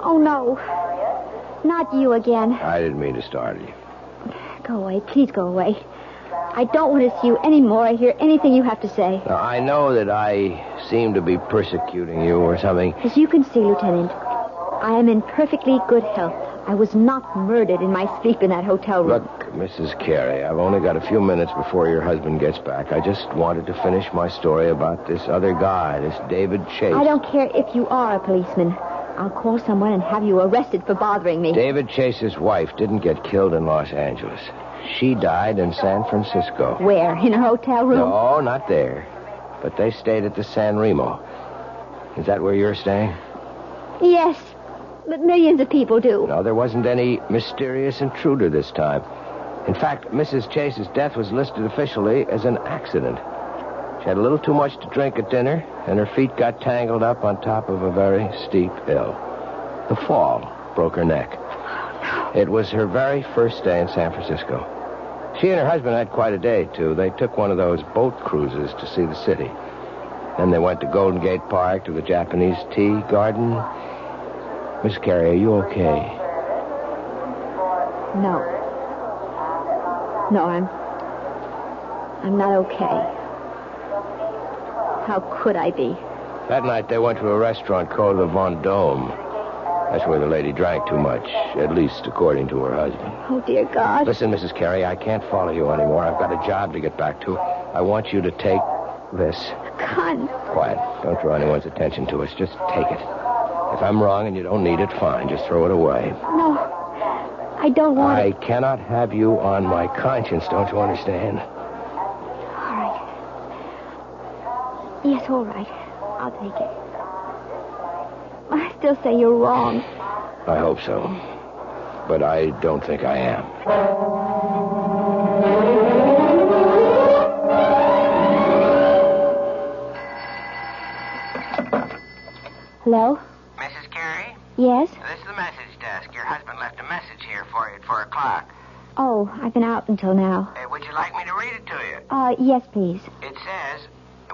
Speaker 3: Oh, no. Not you again.
Speaker 7: I didn't mean to startle you.
Speaker 3: Go away. Please go away. I don't want to see you anymore or hear anything you have to say.
Speaker 7: Now, I know that I seem to be persecuting you or something.
Speaker 3: As you can see, Lieutenant, I am in perfectly good health. I was not murdered in my sleep in that hotel room.
Speaker 7: Look, Mrs. Carey, I've only got a few minutes before your husband gets back. I just wanted to finish my story about this other guy, this David Chase.
Speaker 3: I don't care if you are a policeman. I'll call someone and have you arrested for bothering me.
Speaker 7: David Chase's wife didn't get killed in Los Angeles. She died in San Francisco.
Speaker 3: Where? In a hotel room?
Speaker 7: No, not there. But they stayed at the San Remo. Is that where you're staying?
Speaker 3: Yes, but millions of people do.
Speaker 7: No, there wasn't any mysterious intruder this time. In fact, Mrs. Chase's death was listed officially as an accident. She had a little too much to drink at dinner, and her feet got tangled up on top of a very steep hill. The fall broke her neck. It was her very first day in San Francisco. She and her husband had quite a day, too. They took one of those boat cruises to see the city. Then they went to Golden Gate Park, to the Japanese tea garden. Miss Carey, are you okay?
Speaker 3: No. No, I'm not okay. How could I be?
Speaker 7: That night they went to a restaurant called the Vendome. That's where the lady drank too much, at least according to her husband.
Speaker 3: Oh, dear God.
Speaker 7: Listen, Mrs. Carey, I can't follow you anymore. I've got a job to get back to. I want you to take this.
Speaker 3: Gun.
Speaker 7: Quiet. Don't draw anyone's attention to us. Just take it. If I'm wrong and you don't need it, fine. Just throw it away.
Speaker 3: No. I don't want
Speaker 7: I
Speaker 3: it.
Speaker 7: cannot have you on my conscience, don't you understand?
Speaker 3: All right. Yes, all right. I'll take it. I still say you're wrong.
Speaker 7: I hope so. But I don't think I am.
Speaker 3: Hello?
Speaker 14: Mrs. Carey?
Speaker 3: Yes?
Speaker 14: This is the message desk. Your husband left a message here for you at 4 o'clock.
Speaker 3: Oh, I've been out until now.
Speaker 14: Would you like me to read it to you?
Speaker 3: Yes, please.
Speaker 14: It says,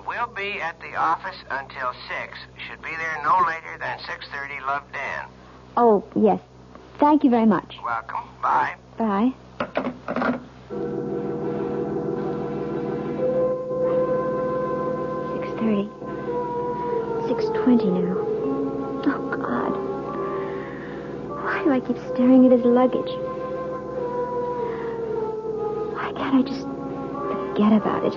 Speaker 14: we'll be at the office until 6. Should be there no later than 6:30. Love, Dan.
Speaker 3: Oh, yes. Thank you very much.
Speaker 14: Welcome. Bye.
Speaker 3: Bye. $6:30. $6:20 now. Oh, God. do I keep staring at his luggage? Why can't I just forget about it?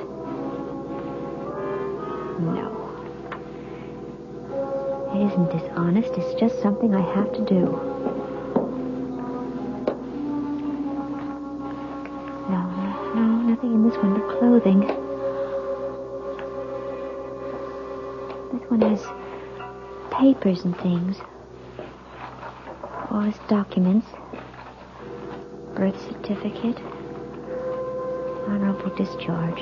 Speaker 3: No. It isn't dishonest. It's just something I have to do. No, nothing in this one but clothing. This one has papers and things. All his documents. Birth certificate. Honorable discharge.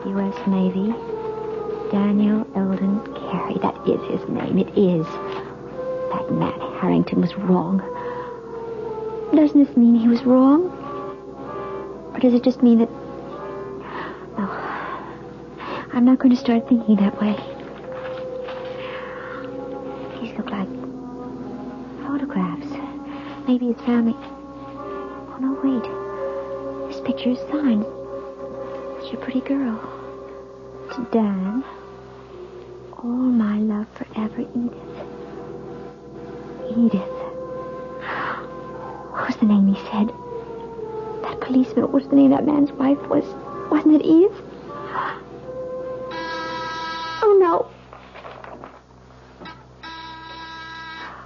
Speaker 3: U.S. Navy. Daniel Eldon Carey. That is his name. It is. That man Harrington was wrong. Doesn't this mean he was wrong? Or does it just mean that... No. I'm not going to start thinking that way. These look like photographs. Maybe it's family. Oh, no, wait. This picture is signed. Such a pretty girl. To Dan. All my love forever, Edith. Edith. What was the name he said? That policeman, what was the name that man's wife was? Wasn't it Edith? Oh, no.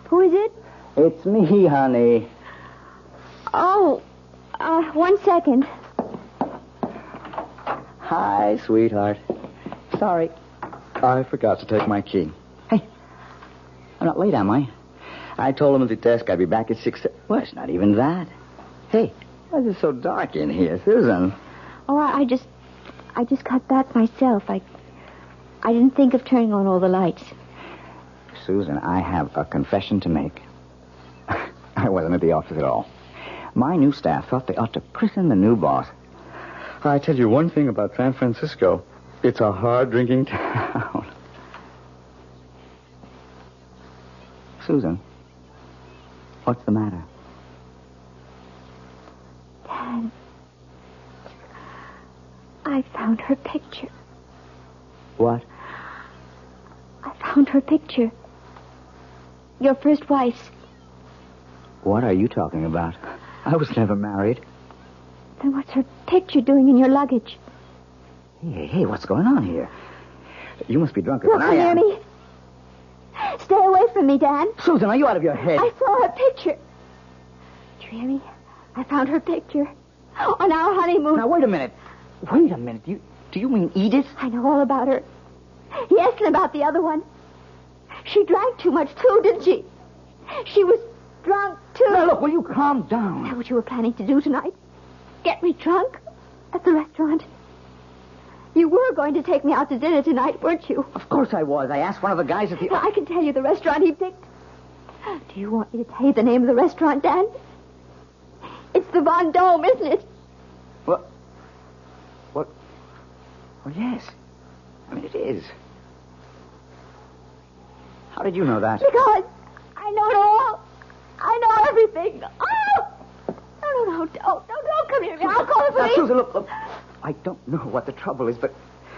Speaker 3: Who is it?
Speaker 13: It's me, honey.
Speaker 3: Oh, 1 second.
Speaker 13: Hi, sweetheart. Sorry. I forgot to take my key. Hey, I'm not late, am I? I told him at the desk I'd be back at 6. Well, it's not even that. Hey, why is it so dark in here, Susan?
Speaker 3: Oh, I just got back myself. I didn't think of turning on all the lights.
Speaker 13: Susan, I have a confession to make. I wasn't at the office at all. My new staff thought they ought to christen the new boss. I tell you one thing about San Francisco. It's a hard-drinking town. Susan, what's the matter?
Speaker 3: Dad, I found her picture.
Speaker 13: What?
Speaker 3: I found her picture. Your first wife's.
Speaker 13: What are you talking about? I was never married.
Speaker 3: Then what's her picture doing in your luggage?
Speaker 13: Hey, what's going on here? You must be drunker
Speaker 3: Look
Speaker 13: than I am.
Speaker 3: near me. Stay away from me, Dan.
Speaker 13: Susan, are you out of your head?
Speaker 3: I saw her picture. Do you hear me? I found her picture. On our honeymoon.
Speaker 13: Now, wait a minute. Do you mean Edith?
Speaker 3: I know all about her. Yes, and about the other one. She drank too much, too, didn't she? She was drunk, too.
Speaker 13: Now, look, will you calm down?
Speaker 3: Is that what you were planning to do tonight? Get me drunk? At the restaurant? You were going to take me out to dinner tonight, weren't you?
Speaker 13: Of course I was. I asked one of the guys at the...
Speaker 3: Now, I can tell you the restaurant he picked. Do you want me to tell you the name of the restaurant, Dan? It's the Von Dome, isn't it?
Speaker 13: What? Well, yes. I mean, it is. How did you know that?
Speaker 3: Because I know it all. I know everything. Oh! No, don't come here. I'll call the police.
Speaker 13: Now, Susan, look. I don't know what the trouble is, but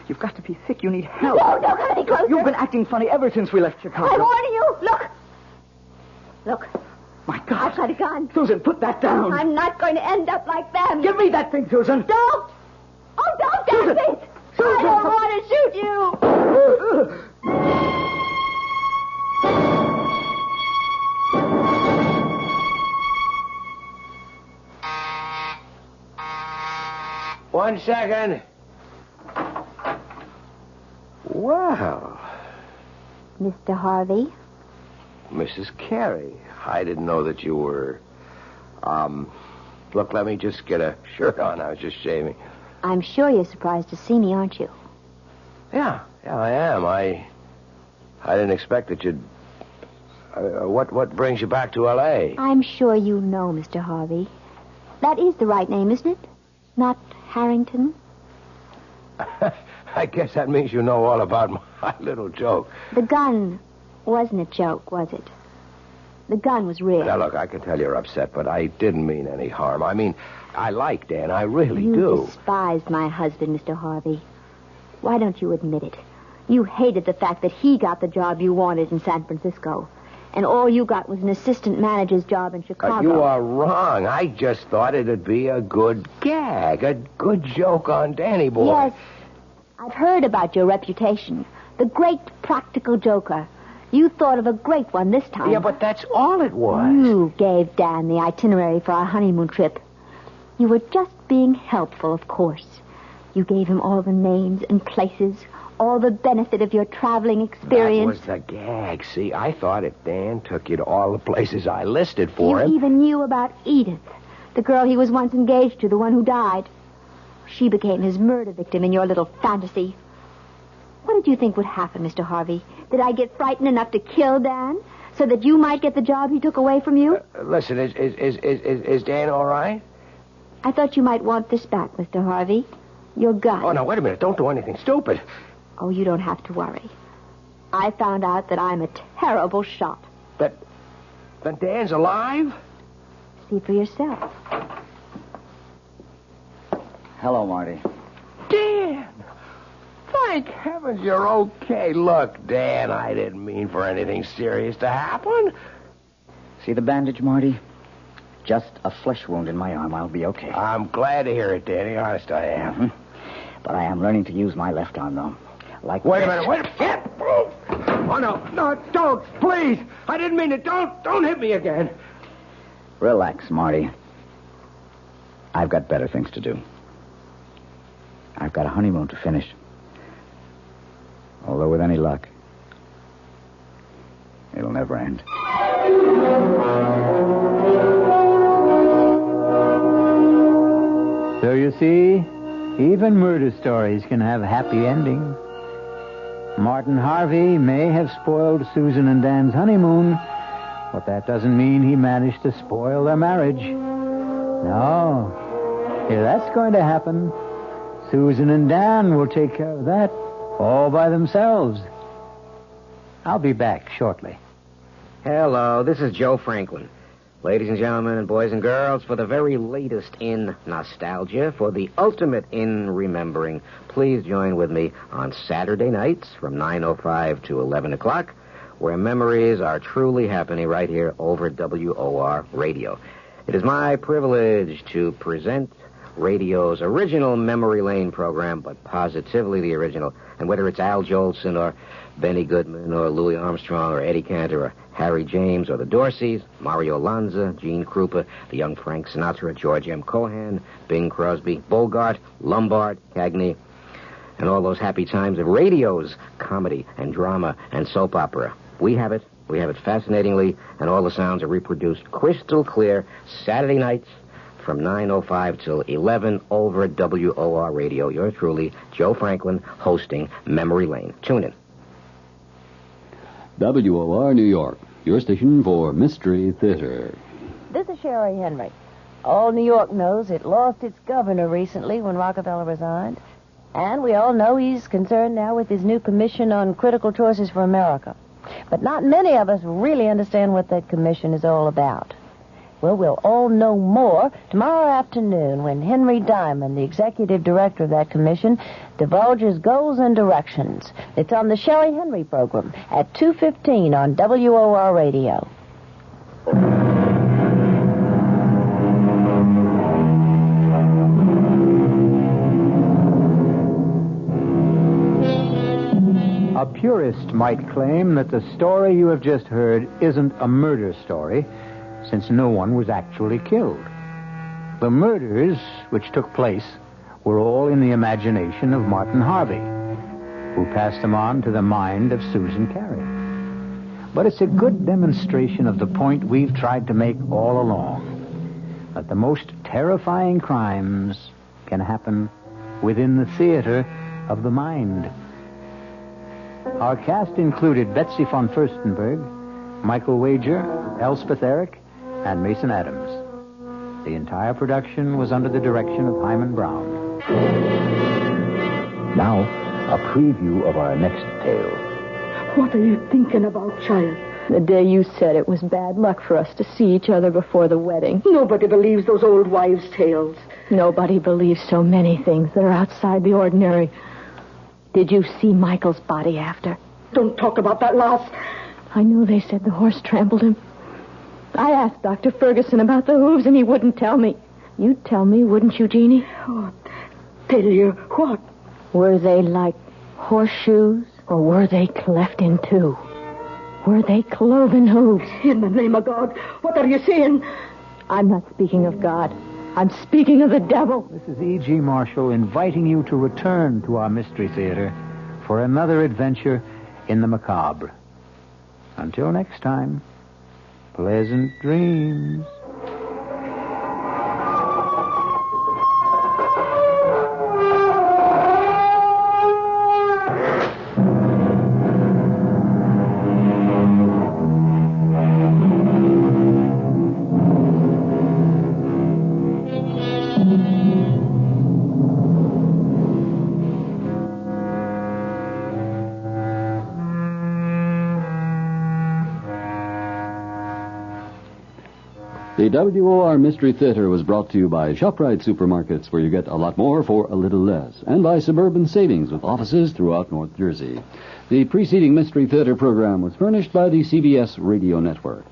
Speaker 13: you've got to be sick. You need help.
Speaker 3: No, don't come any closer.
Speaker 13: You've been acting funny ever since we left Chicago.
Speaker 3: I warn you. Look.
Speaker 13: My God.
Speaker 3: I've got a gun.
Speaker 13: Susan, put that down.
Speaker 3: I'm not going to end up like them.
Speaker 13: Give me that thing, Susan.
Speaker 3: Don't. Oh, don't,
Speaker 13: Susan.
Speaker 3: Susan. I don't want to shoot you.
Speaker 14: One second. Wow.
Speaker 3: Mr. Harvey?
Speaker 14: Mrs. Carey, I didn't know that you were... Look, let me just get a shirt on. I was just shaving.
Speaker 3: I'm sure you're surprised to see me, aren't you?
Speaker 14: Yeah, I am. I didn't expect that you'd... what brings you back to L.A.?
Speaker 3: I'm sure you know, Mr. Harvey. That is the right name, isn't it? Not Harrington?
Speaker 14: I guess that means you know all about my little joke.
Speaker 3: The gun wasn't a joke, was it? The gun was real.
Speaker 14: Now, look, I can tell you're upset, but I didn't mean any harm. I mean, I like Dan. I really
Speaker 3: you
Speaker 14: do.
Speaker 3: You despised my husband, Mr. Harvey. Why don't you admit it? You hated the fact that he got the job you wanted in San Francisco. And all you got was an assistant manager's job in Chicago.
Speaker 14: You are wrong. I just thought it'd be a good gag, a good joke on Danny boy.
Speaker 3: Yes. I've heard about your reputation. The great practical joker. You thought of a great one this time.
Speaker 14: Yeah, but that's all it was.
Speaker 3: You gave Dan the itinerary for our honeymoon trip. You were just being helpful, of course. You gave him all the names and places, all the benefit of your traveling experience.
Speaker 14: That was the gag. See, I thought if Dan took you to all the places I listed for him...
Speaker 3: You even knew about Edith, the girl he was once engaged to, the one who died. She became his murder victim in your little fantasy. What did you think would happen, Mr. Harvey? Did I get frightened enough to kill Dan so that you might get the job he took away from you?
Speaker 14: Listen, is Dan all right?
Speaker 3: I thought you might want this back, Mr. Harvey. Your gun.
Speaker 14: Oh, now, wait a minute. Don't do anything stupid.
Speaker 3: Oh, you don't have to worry. I found out that I'm a terrible shot.
Speaker 14: Then Dan's alive?
Speaker 3: See for yourself.
Speaker 13: Hello, Marty.
Speaker 14: Dan! Thank heavens you're okay. Look, Dan, I didn't mean for anything serious to happen.
Speaker 13: See the bandage, Marty? Just a flesh wound in my arm. I'll be okay.
Speaker 14: I'm glad to hear it, Danny. Honest, I am.
Speaker 13: Mm-hmm. But I am learning to use my left arm, though.
Speaker 14: Wait a minute. Oh, no, don't, please. I didn't mean it. Don't hit me again.
Speaker 13: Relax, Marty. I've got better things to do. I've got a honeymoon to finish. Although with any luck, it'll never end.
Speaker 2: So you see, even murder stories can have happy endings. Martin Harvey may have spoiled Susan and Dan's honeymoon, but that doesn't mean he managed to spoil their marriage. No. If that's going to happen, Susan and Dan will take care of that all by themselves. I'll be back shortly.
Speaker 15: Hello, this is Joe Franklin. Ladies and gentlemen and boys and girls, for the very latest in nostalgia, for the ultimate in remembering, please join with me on Saturday nights from 9:05 to 11 o'clock, where memories are truly happening right here over WOR Radio. It is my privilege to present radio's original Memory Lane program, but positively the original. And whether it's Al Jolson or Benny Goodman or Louis Armstrong or Eddie Cantor or Harry James or the Dorseys, Mario Lanza, Gene Krupa, the young Frank Sinatra, George M. Cohan, Bing Crosby, Bogart, Lombard, Cagney, and all those happy times of radio's comedy and drama and soap opera. We have it fascinatingly, and all the sounds are reproduced crystal clear Saturday nights from 9:05 till 11 over WOR Radio. Yours truly, Joe Franklin, hosting Memory Lane. Tune in.
Speaker 5: WOR New York, your station for Mystery Theater.
Speaker 6: This is Sherry Henry. All New York knows it lost its governor recently when Rockefeller resigned. And we all know he's concerned now with his new commission on critical choices for America. But not many of us really understand what that commission is all about. Well, we'll all know more tomorrow afternoon when Henry Diamond, the executive director of that commission, divulges goals and directions. It's on the Sherry Henry program at 2:15 on WOR Radio.
Speaker 2: A purist might claim that the story you have just heard isn't a murder story, since no one was actually killed. The murders which took place were all in the imagination of Martin Harvey, who passed them on to the mind of Susan Carey. But it's a good demonstration of the point we've tried to make all along, that the most terrifying crimes can happen within the theater of the mind. Our cast included Betsy von Furstenberg, Michael Wager, Elspeth Eric, and Mason Adams. The entire production was under the direction of Hyman Brown.
Speaker 11: Now, a preview of our next tale.
Speaker 16: What are you thinking about, child?
Speaker 17: The day you said it was bad luck for us to see each other before the wedding.
Speaker 16: Nobody believes those old wives' tales.
Speaker 17: Nobody believes so many things that are outside the ordinary. Did you see Michael's body after?
Speaker 16: Don't talk about that, lass.
Speaker 17: I know they said the horse trampled him. I asked Dr. Ferguson about the hooves, and he wouldn't tell me. You'd tell me, wouldn't you, Jeannie?
Speaker 16: Oh, tell you what?
Speaker 17: Were they like horseshoes, or were they cleft in two? Were they cloven hooves?
Speaker 16: In the name of God, what are you saying?
Speaker 17: I'm not speaking of God. I'm speaking of the devil.
Speaker 2: This is E.G. Marshall inviting you to return to our Mystery Theater for another adventure in the macabre. Until next time, pleasant dreams.
Speaker 5: The WOR Mystery Theater was brought to you by ShopRite Supermarkets, where you get a lot more for a little less, and by Suburban Savings, with offices throughout North Jersey. The preceding Mystery Theater program was furnished by the CBS Radio Network.